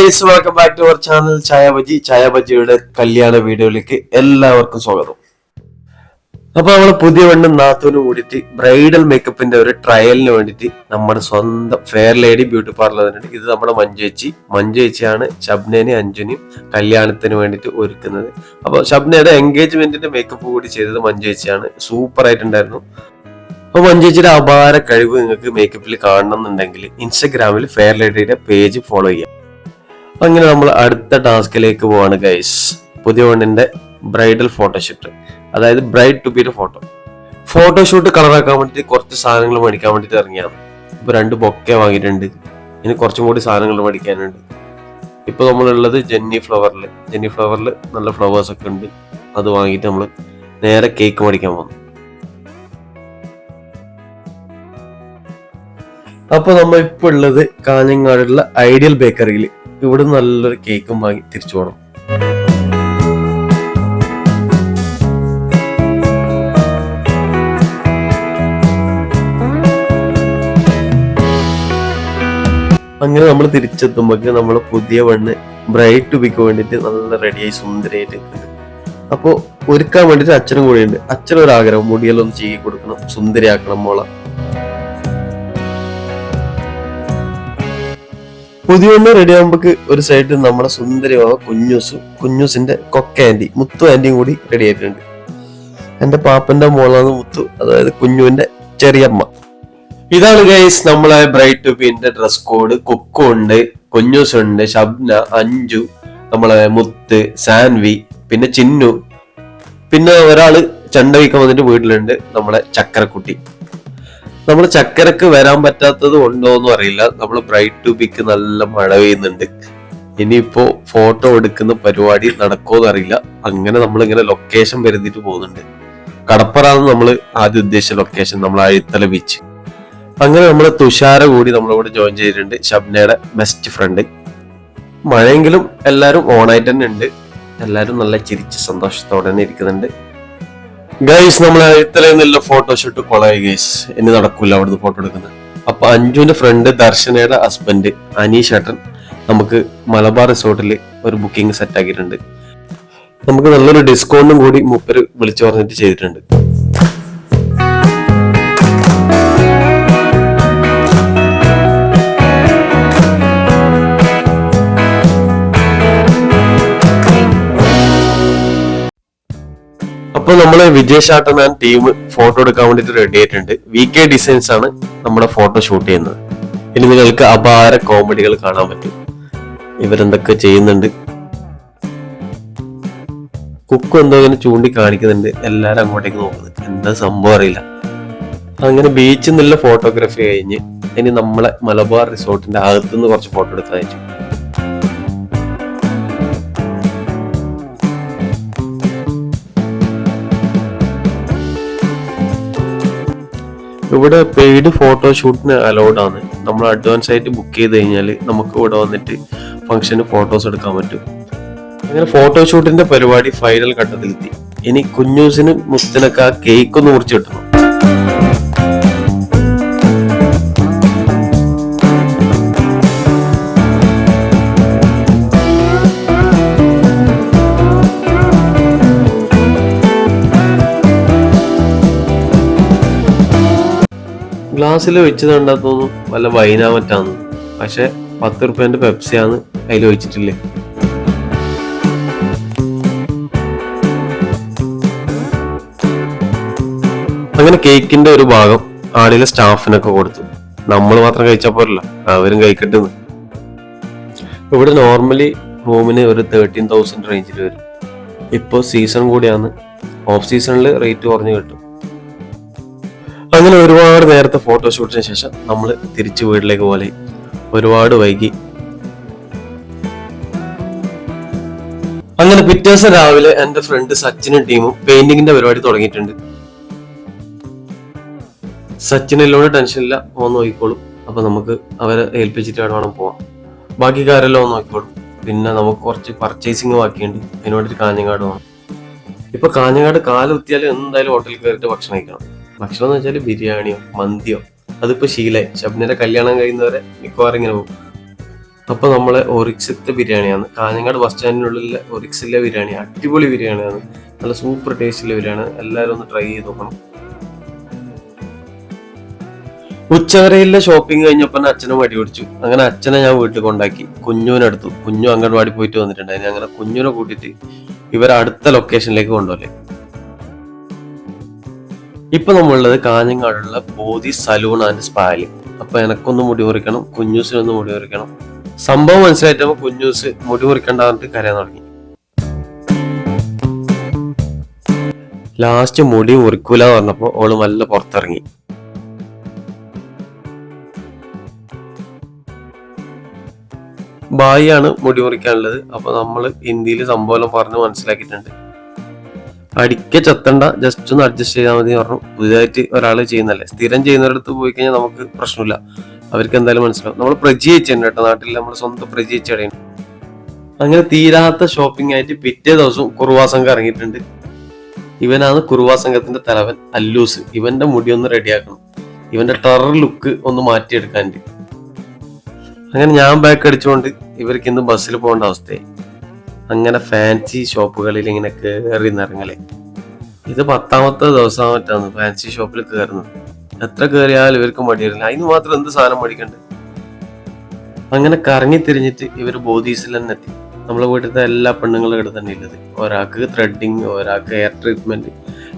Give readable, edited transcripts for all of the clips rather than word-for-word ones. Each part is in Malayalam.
Guys, welcome back to our channel ചായ ബജിയുടെ കല്യാണ വീഡിയോയിലേക്ക് എല്ലാവർക്കും സ്വാഗതം. അപ്പൊ നമ്മള് പുതിയ പെണ്ണും നാത്തൂനും കൂടിയിട്ട് ബ്രൈഡൽ മേക്കപ്പിന്റെ ഒരു ട്രയലിന് വേണ്ടിയിട്ട് നമ്മുടെ സ്വന്തം ഫെയർ ലേഡി ബ്യൂട്ടി പാർലറിനുണ്ട്. ഇത് നമ്മുടെ മഞ്ജുചേച്ചിയാണ് ഷബ്നേനെയും അഞ്ജുനെയും കല്യാണത്തിന് വേണ്ടിയിട്ട് ഒരുക്കുന്നത്. അപ്പൊ ഷബ്നയുടെ എൻഗേജ്മെന്റിന്റെ മേക്കപ്പ് കൂടി ചെയ്തത് മഞ്ജുചേച്ചിയാണ്. സൂപ്പർ ആയിട്ടുണ്ടായിരുന്നു. അപ്പൊ മഞ്ജുചേച്ചിയുടെ അപാര കഴിവ് നിങ്ങൾക്ക് മേക്കപ്പിൽ കാണണം എന്നുണ്ടെങ്കിൽ ഇൻസ്റ്റഗ്രാമിൽ ഫെയർ ലേഡിയുടെ പേജ് ഫോളോ ചെയ്യാം. അങ്ങനെ നമ്മൾ അടുത്ത ടാസ്കിലേക്ക് പോവാണ് ഗൈസ്. പുതിയ പെണ്ണിന്റെ ബ്രൈഡൽ ഫോട്ടോഷൂട്ട്, അതായത് ബ്രൈഡ് ടു ബിയുടെ ഫോട്ടോഷൂട്ട് കളറാക്കാൻ വേണ്ടിയിട്ട് കുറച്ച് സാധനങ്ങൾ മേടിക്കാൻ വേണ്ടിയിട്ട് ഇറങ്ങിയാണ്. ഇപ്പൊ 2 ബൊക്കെ വാങ്ങിയിട്ടുണ്ട്. ഇനി കുറച്ചും കൂടി സാധനങ്ങൾ മേടിക്കാനുണ്ട്. ഇപ്പൊ നമ്മളുള്ളത് ജെന്നി ഫ്ലവറിൽ നല്ല ഫ്ലവേഴ്സ് ഒക്കെ ഉണ്ട്. അത് വാങ്ങിയിട്ട് നമ്മൾ നേരെ കേക്ക് മേടിക്കാൻ പോകുന്നു. അപ്പൊ നമ്മൾ ഇപ്പൊ ഉള്ളത് കാഞ്ഞങ്ങാടുള്ള ഐഡിയൽ ബേക്കറിയിൽ. ഇവിടെ നല്ലൊരു കേക്കും വാങ്ങി തിരിച്ചു പോകണം. അങ്ങനെ നമ്മൾ തിരിച്ചെത്തുമ്പോഴേക്ക് നമ്മളെ പുതിയ പെണ്ണ് ബ്രൈഡ് ടു ബിക്ക് വേണ്ടിട്ട് നല്ല റെഡിയായി സുന്ദരിയായിട്ട്. അപ്പൊ ഒരുക്കാൻ വേണ്ടിട്ട് അച്ഛനും കൂടെയുണ്ട്. അച്ഛനൊരാഗ്രഹം, മുടിയെല്ലാം ഒന്ന് ചെയ്യി കൊടുക്കണം, സുന്ദരിയാക്കണം മോളെ. പുതിയ പെണ്ണ് റെഡി ആകുമ്പോക്ക് ഒരു സൈഡിൽ നമ്മുടെ സുന്ദരിയായ കുഞ്ഞൂസിന്റെ കൊക്ക ആന്റി, മുത്തു ആന്റിയും കൂടി റെഡി ആയിട്ടുണ്ട്. എന്റെ പാപ്പന്റെ മോളാണ് മുത്തു, അതായത് കുഞ്ഞുവിന്റെ ചെറിയമ്മ. ഇതാണ് ഗൈസ് നമ്മളെ ബ്രൈഡ് ടു ബിന്റെ ഡ്രസ് കോഡ്. കുക്കു ഉണ്ട്, കുഞ്ഞൂസ് ഉണ്ട്, ഷബ്ന, അഞ്ജു, നമ്മളെ മുത്ത്, സാൻവി, പിന്നെ ചിന്നു, പിന്നെ ഒരാള് ചെണ്ട വയ്ക്കാൻ വന്നിട്ട് വീട്ടിലുണ്ട്, നമ്മളെ ചക്കരക്കുട്ടി. നമ്മൾ ചക്കരക്ക് വരാൻ പറ്റാത്തത് ഉണ്ടോന്നും അറിയില്ല. നമ്മൾ ബ്രൈഡ് ടു ബിക്ക് നല്ല മഴ പെയ്യുന്നുണ്ട്. ഇനിയിപ്പോ ഫോട്ടോ എടുക്കുന്ന പരിപാടി നടക്കുമോന്ന് അറിയില്ല. അങ്ങനെ നമ്മളിങ്ങനെ ലൊക്കേഷൻ വരുന്നിട്ട് പോകുന്നുണ്ട്. കടപ്പറാണ് നമ്മൾ ആദ്യം ഉദ്ദേശിച്ച ലൊക്കേഷൻ, നമ്മൾ അഴിത്തല ബീച്ച്. അങ്ങനെ നമ്മള് തുഷാര കൂടി നമ്മളിവിടെ ജോയിൻ ചെയ്തിട്ടുണ്ട്, ഷബ്നയുടെ ബെസ്റ്റ് ഫ്രണ്ട്. മഴയെങ്കിലും എല്ലാരും ഓണായിട്ട് തന്നെ ഉണ്ട്. എല്ലാരും നല്ല ചിരിച്ച് സന്തോഷത്തോടെ തന്നെ ഇരിക്കുന്നുണ്ട്. ഗൈസ്, നമ്മളെ ഇത്തരം ഫോട്ടോഷൂട്ട് കൊളായി ഗൈസ്. ഇനി നടക്കൂല അവിടുന്ന് ഫോട്ടോ എടുക്കുന്നത്. അപ്പൊ അഞ്ജുവിന്റെ ഫ്രണ്ട് ദർശനയുടെ ഹസ്ബൻഡ് അനീഷ് ഏട്ടൻ നമുക്ക് മലബാർ റിസോർട്ടിൽ ഒരു ബുക്കിംഗ് സെറ്റ് ആക്കിയിട്ടുണ്ട്. നമുക്ക് നല്ലൊരു ഡിസ്കൗണ്ടും കൂടി മൂപ്പര് വിളിച്ചു പറഞ്ഞിട്ട് ചെയ്തിട്ടുണ്ട്. അപ്പൊ നമ്മള് വിജയ് ആൻഡ് ടീം ഫോട്ടോ എടുക്കാൻ വേണ്ടിട്ട് റെഡി ആയിട്ടുണ്ട്. VK ഡിസൈൻസ് ആണ് നമ്മുടെ ഫോട്ടോ ഷൂട്ട് ചെയ്യുന്നത്. ഇനി നിങ്ങൾക്ക് അപാര കോമഡികൾ കാണാൻ പറ്റും. ഇവരെന്തൊക്കെ ചെയ്യുന്നുണ്ട്. കുക്കു എന്തോ ഇങ്ങനെ ചൂണ്ടി കാണിക്കുന്നുണ്ട്. എല്ലാരും അങ്ങോട്ടേക്ക് നോക്കുന്നത്, എന്താ സംഭവം അറിയില്ല. അങ്ങനെ ബീച്ചിൽ നിന്നുള്ള ഫോട്ടോഗ്രാഫി കഴിഞ്ഞ് ഇനി നമ്മളെ മലബാർ റിസോർട്ടിന്റെ അകത്തുനിന്ന് കുറച്ച് ഫോട്ടോ എടുക്കാൻ അയച്ചു. ഇവിടെ പെയ്ഡ് ഫോട്ടോഷൂട്ടിന് അലൗഡ് ആണ്. നമ്മൾ അഡ്വാൻസ് ആയിട്ട് ബുക്ക് ചെയ്ത് കഴിഞ്ഞാൽ നമുക്ക് ഇവിടെ വന്നിട്ട് ഫംഗ്ഷന് ഫോട്ടോസ് എടുക്കാൻ പറ്റും. അങ്ങനെ ഫോട്ടോഷൂട്ടിന്റെ പരിപാടി ഫൈനൽ ഘട്ടത്തിലെത്തി. ഇനി കുഞ്ഞൂസിന് മുത്തിനൊക്കെ ആ കേക്ക് ഒന്ന് മുറിച്ച് കിട്ടണം. ഗ്ലാസ്സിൽ വെച്ചത് കണ്ടാത്തോന്നും വല്ല വൈനാ മറ്റാന്ന്. പക്ഷെ 10 റുപ്യന്റെ പെപ്സിയാണ് അതിൽ ഒഴിച്ചിട്ടില്ലേ. അങ്ങനെ കേക്കിന്റെ ഒരു ഭാഗം ആളിലെ സ്റ്റാഫിനൊക്കെ കൊടുത്തു. നമ്മൾ മാത്രം കഴിച്ചാൽ പോരല്ലോ, അവരും കഴിക്കട്ടെന്ന്. ഇവിടെ നോർമലി റൂമിന് ഒരു 13,000 റേഞ്ചിൽ വരും. ഇപ്പോൾ സീസൺ കൂടിയാണ്. ഓഫ് സീസണിൽ റേറ്റ് കുറഞ്ഞു കിട്ടും. അങ്ങനെ ഒരുപാട് നേരത്തെ ഫോട്ടോഷൂട്ടിന് ശേഷം നമ്മൾ തിരിച്ചു വീട്ടിലേക്ക് പോലെ. ഒരുപാട് വൈകി. അങ്ങനെ പിറ്റേ ദിവസം രാവിലെ എന്റെ ഫ്രണ്ട് സച്ചിനും ടീമും പെയിന്റിങ്ങിന്റെ പരിപാടി തുടങ്ങിയിട്ടുണ്ട്. സച്ചിനെല്ലോട് ടെൻഷനില്ല, ഓൻ നോക്കിക്കോളും. അപ്പൊ നമുക്ക് അവരെ ഏൽപ്പിച്ചിട്ട് വേണം പോവാം. ബാക്കി കാര്യമെല്ലാം ഓൻ നോക്കിക്കോളും. പിന്നെ നമുക്ക് കുറച്ച് പർച്ചേസിങ് ബാക്കിയുണ്ട്. അതിനോടൊരു കാഞ്ഞങ്ങാട് പോകണം. ഇപ്പൊ കാഞ്ഞങ്ങാട് കാലുത്തിയാലും എന്തായാലും ഹോട്ടലിൽ കയറിയിട്ട് ഭക്ഷണം കഴിക്കണം. ഭക്ഷണം എന്ന് വെച്ചാൽ ബിരിയാണിയോ മന്തിയോ, അതിപ്പോ ശീലായി. ഷബ്നയുടെ കല്യാണം കഴിയുന്നവരെ മിക്കവാറും ഇങ്ങനെ പോകും. അപ്പൊ നമ്മളെ ഒറിക്സിത്തെ ബിരിയാണിയാണ്, കാഞ്ഞങ്ങാട് ബസ് സ്റ്റാൻഡിനുള്ളിലെ ഒറിക്സിലെ ബിരിയാണി. അടിപൊളി ബിരിയാണിയാണ്, നല്ല സൂപ്പർ ടേസ്റ്റിലെ ബിരിയാണി. എല്ലാവരും ഒന്ന് ട്രൈ ചെയ്ത് നോക്കണം. ഉച്ചവരെയിലെ ഷോപ്പിംഗ് കഴിഞ്ഞപ്പോൾ അച്ഛനെ മടി പിടിച്ചു. അങ്ങനെ അച്ഛനെ ഞാൻ വീട്ടിൽ കൊണ്ടാക്കി, കുഞ്ഞുവിനെടുത്തു. കുഞ്ഞു അംഗൻവാടി പോയിട്ട് വന്നിട്ടുണ്ടായിരുന്നു. അങ്ങനെ കുഞ്ഞുവിനെ കൂട്ടിയിട്ട് ഇവർ അടുത്ത ലൊക്കേഷനിലേക്ക് കൊണ്ടുപോലെ. ഇപ്പൊ നമ്മളുള്ളത് കാഞ്ഞങ്ങാടുള്ള ബോധി സലൂൺ ആൻഡ് സ്പാല്. അപ്പൊ എനക്കൊന്ന് മുടി മുറിക്കണം, കുഞ്ഞൂസിനൊന്ന് മുടി മുറിക്കണം. സംഭവം മനസ്സിലായിട്ടപ്പോ കുഞ്ഞൂസ് മുടി മുറിക്കണ്ടാന്നിട്ട് കരയാൻ തുടങ്ങി. ലാസ്റ്റ് മുടി മുറിക്കൂല പറഞ്ഞപ്പോ ഓള് നല്ല പുറത്തിറങ്ങി. ബായിയാണ് മുടി മുറിക്കാനുള്ളത്. അപ്പൊ നമ്മള് ഹിന്ദിയിൽ സംഭവം പറഞ്ഞ് മനസ്സിലാക്കിയിട്ടുണ്ട്. അടിക്ക ചത്തണ്ട, ജസ്റ്റ് ഒന്ന് അഡ്ജസ്റ്റ് ചെയ്താൽ മതി പറഞ്ഞു. പുതിയതായിട്ട് ഒരാൾ ചെയ്യുന്നല്ലേ, സ്ഥിരം ചെയ്യുന്നവരടുത്ത് പോയി കഴിഞ്ഞാൽ നമുക്ക് പ്രശ്നമില്ല, അവർക്ക് എന്തായാലും മനസ്സിലാവും. നമ്മൾ പ്രചയിച്ചുണ്ട് കേട്ടോ, നാട്ടിൽ നമ്മൾ സ്വന്തം പ്രചയിച്ചടയാണ്. അങ്ങനെ തീരാത്ത ഷോപ്പിംഗ് ആയിട്ട് പിറ്റേ ദിവസം കുറുവാ സംഘം ഇറങ്ങിയിട്ടുണ്ട്. ഇവനാണ് കുറുവാ സംഘത്തിന്റെ തലവൻ അല്ലൂസ്. ഇവന്റെ മുടി ഒന്ന് റെഡിയാക്കണം, ഇവന്റെ ടെറർ ലുക്ക് ഒന്ന് മാറ്റിയെടുക്കാൻ. അങ്ങനെ ഞാൻ ബാക്ക് അടിച്ചുകൊണ്ട് ഇവർക്ക് ഇന്ന് ബസ്സിൽ പോകേണ്ട അവസ്ഥയായി. അങ്ങനെ ഫാൻസി ഷോപ്പുകളിൽ ഇങ്ങനെ കയറി നിറങ്ങലേ. ഇത് 10ാമത്തെ ദിവസമായിട്ടാണ് ഫാൻസി ഷോപ്പിൽ കയറുന്നത്. എത്ര കയറിയാലും ഇവർക്ക് മടിയില്ല, അതിന് മാത്രം എന്ത് സാധനം മേടിക്കണ്ട്. അങ്ങനെ കറങ്ങി തിരിഞ്ഞിട്ട് ഇവർ ബോധീസിൽ തന്നെ എത്തി. നമ്മളെ വീട്ടിലത്തെ എല്ലാ പെണ്ണുങ്ങളും ഇവിടെ തന്നെ ഉള്ളത്. ഒരാൾക്ക് ത്രെഡിങ്, ഒരാൾക്ക് ഹെയർ ട്രീറ്റ്മെന്റ്,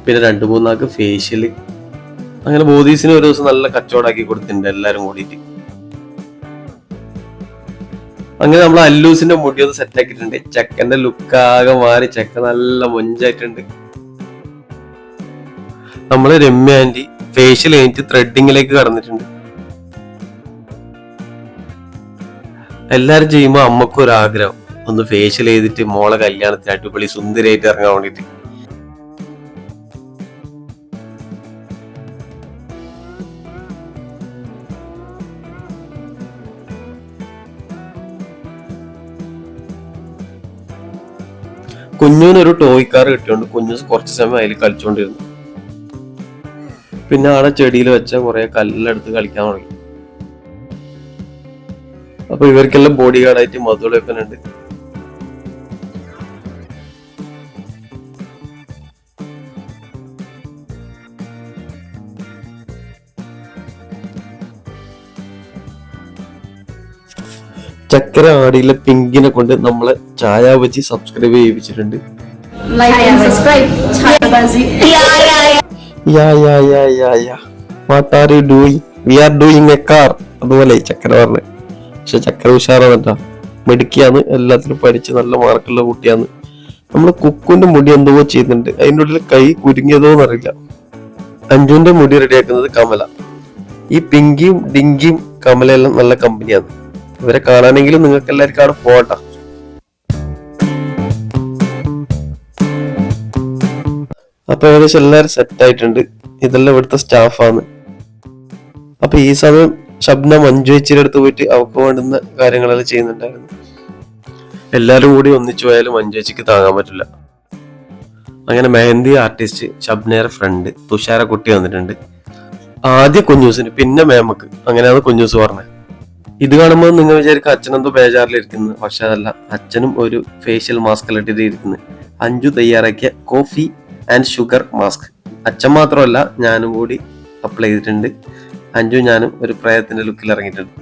പിന്നെ 2-3 ആൾക്ക് ഫേഷ്യല്. അങ്ങനെ ബോധീസിന് ഒരു ദിവസം നല്ല കച്ചവടമാക്കി കൊടുത്തിട്ടുണ്ട് എല്ലാരും കൂടിയിട്ട്. അങ്ങനെ നമ്മൾ അല്ലൂസിന്റെ മുടി ഒന്ന് സെറ്റ് ആക്കിയിട്ടുണ്ട്. ചെക്കന്റെ ലുക്കാകെ മാറി, ചെക്ക നല്ല മൊഞ്ചായിട്ടുണ്ട്. നമ്മള് രമ്യ ആന്റി ഫേഷ്യൽ കഴിഞ്ഞിട്ട് ത്രെഡിങ്ങിലേക്ക് കടന്നിട്ടുണ്ട്. എല്ലാരും ചെയ്യുമ്പോ അമ്മക്കും ഒരു ആഗ്രഹം, ഒന്ന് ഫേഷ്യൽ ചെയ്തിട്ട് മോളെ കല്യാണത്തിന് അടിപൊളി സുന്ദരിയായിട്ട് ഇറങ്ങാൻ വേണ്ടിട്ട്. കുഞ്ഞുവിനൊരു ടോയ് കാർ കിട്ടിയോണ്ട് കുഞ്ഞു കുറച്ച് സമയം അതിൽ കളിച്ചോണ്ടിരുന്നു. പിന്നെ ആടെ ചെടിയിൽ വെച്ച കുറെ കല്ലെടുത്ത് കളിക്കാൻ തുടങ്ങി. അപ്പൊ ഇവർക്കെല്ലാം ബോഡി ഗാർഡായിട്ട് മധുളപ്പനുണ്ട്. ചക്കര ആടിയിലെ പിങ്കിനെ കൊണ്ട് നമ്മളെ ചായ ബജി സബ്സ്ക്രൈബ് ചെയ്യിപ്പിച്ചിട്ടുണ്ട്. അതുപോലെ ചക്കര പറഞ്ഞു. പക്ഷെ ചക്കര ഉഷാറാണ്, മെടുക്കിയാന്ന്, എല്ലാത്തിനും പഠിച്ച് നല്ല മാർക്കുള്ള കുട്ടിയാന്ന്. നമ്മള് കുക്കുവിന്റെ മുടി എന്തോ ചെയ്യുന്നുണ്ട്, അതിൻ്റെ ഉള്ളിൽ കൈ കുരുങ്ങിയതോന്ന് അറിയില്ല. അഞ്ജുവിന്റെ മുടി റെഡിയാക്കുന്നത് കമല. ഈ പിങ്കിയും ഡിങ്കിയും കമലയെല്ലാം നല്ല കമ്പനിയാണ്. ഇവരെ കാണാനെങ്കിലും നിങ്ങൾക്ക് എല്ലാവർക്കും അവിടെ പോകട്ടെ. അപ്പൊ ഏകദേശം എല്ലാവരും സെറ്റ് ആയിട്ടുണ്ട്. ഇതെല്ലാം ഇവിടുത്തെ സ്റ്റാഫാണ്. അപ്പൊ ഈ സമയം ഷബ്ന മഞ്ജു ചേച്ചിയുടെ അടുത്ത് പോയിട്ട് അവർക്ക് വേണ്ടുന്ന കാര്യങ്ങളെല്ലാം ചെയ്യുന്നുണ്ടായിരുന്നു. എല്ലാരും കൂടി ഒന്നിച്ചു പോയാലും മഞ്ജു ചേച്ചിക്ക് താങ്ങാൻ പറ്റില്ല. അങ്ങനെ മെഹന്തി ആർട്ടിസ്റ്റ് ഷബ്നയുടെ ഫ്രണ്ട് തുഷാര കുട്ടി വന്നിട്ടുണ്ട്. ആദ്യം കുഞ്ഞൂസിന്, പിന്നെ മേമക്ക്. അങ്ങനെയാണ് കുഞ്ഞൂസ് പറഞ്ഞത്. ഇത് കാണുമ്പോൾ നിങ്ങൾ വിചാരിക്കും അച്ഛനെന്തോ ബേജാറിലിരിക്കുന്നത്. പക്ഷെ അതല്ല, അച്ഛനും ഒരു ഫേഷ്യൽ മാസ്ക് ഇട്ടിട്ട് ഇരിക്കുന്നത്. അഞ്ജു തയ്യാറാക്കിയ കോഫി ആൻഡ് ഷുഗർ മാസ്ക്. അച്ഛൻ മാത്രമല്ല, ഞാനും കൂടി അപ്ലൈ ചെയ്തിട്ടുണ്ട്. അഞ്ജു ഞാനും ഒരു പ്രയത്തിന്റെ ലുക്കിൽ ഇറങ്ങിയിട്ടുണ്ട്.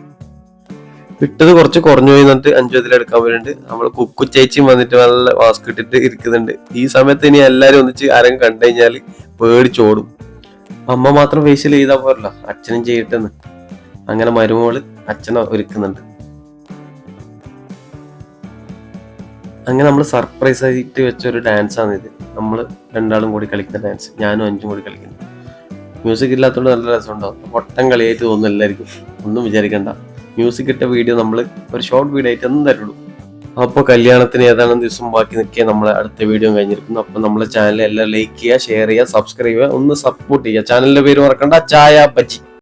ഇട്ടത് കുറച്ച് കുറഞ്ഞു പോയി എന്നിട്ട് അഞ്ജു അതിലെടുക്കാൻ വരുന്നുണ്ട്. നമ്മൾ കുക്കു ചേച്ചിയും വന്നിട്ട് നല്ല മാസ്ക് ഇട്ടിട്ട് ഇരിക്കുന്നുണ്ട്. ഈ സമയത്ത് ഇനി എല്ലാരും ഒന്നിച്ച് ആരെങ്കിലും കണ്ടു കഴിഞ്ഞാൽ പേടിച്ചോടും. അമ്മ മാത്രം ഫേഷ്യൽ ചെയ്താൽ പോരല്ലോ, അച്ഛനും ചെയ്യട്ടെന്ന്. അങ്ങനെ മരുമോള് അച്ഛനെ ഒരുക്കുന്നുണ്ട്. അങ്ങനെ നമ്മൾ സർപ്രൈസ് ആയിട്ട് വെച്ചൊരു ഡാൻസ് ആണിത്. നമ്മൾ രണ്ടാളും കൂടി കളിക്കുന്ന ഡാൻസ്, ഞാനും അഞ്ചും കൂടി കളിക്കുന്നു. മ്യൂസിക് ഇല്ലാത്തതുകൊണ്ട് നല്ല രസമുണ്ടാവും. പൊട്ടം കളിയായിട്ട് തോന്നുന്നു എല്ലാവർക്കും, ഒന്നും വിചാരിക്കണ്ട. മ്യൂസിക് ഇട്ട വീഡിയോ നമ്മൾ ഒരു ഷോർട്ട് വീഡിയോ ആയിട്ട് ഒന്നും തരുള്ളൂ. അപ്പോൾ കല്യാണത്തിന് ഏതാനും ദിവസം ബാക്കി നിൽക്കുക നമ്മളെ അടുത്ത വീഡിയോ കഴിഞ്ഞിരിക്കുന്നു. അപ്പോൾ നമ്മളെ ചാനൽ എല്ലാം ലൈക്ക് ചെയ്യുക, ഷെയർ ചെയ്യുക, സബ്സ്ക്രൈബ് ചെയ്യുക, ഒന്ന് സപ്പോർട്ട് ചെയ്യുക. ചാനലിന്റെ പേര് മറക്കണ്ട, ചായ ബജി.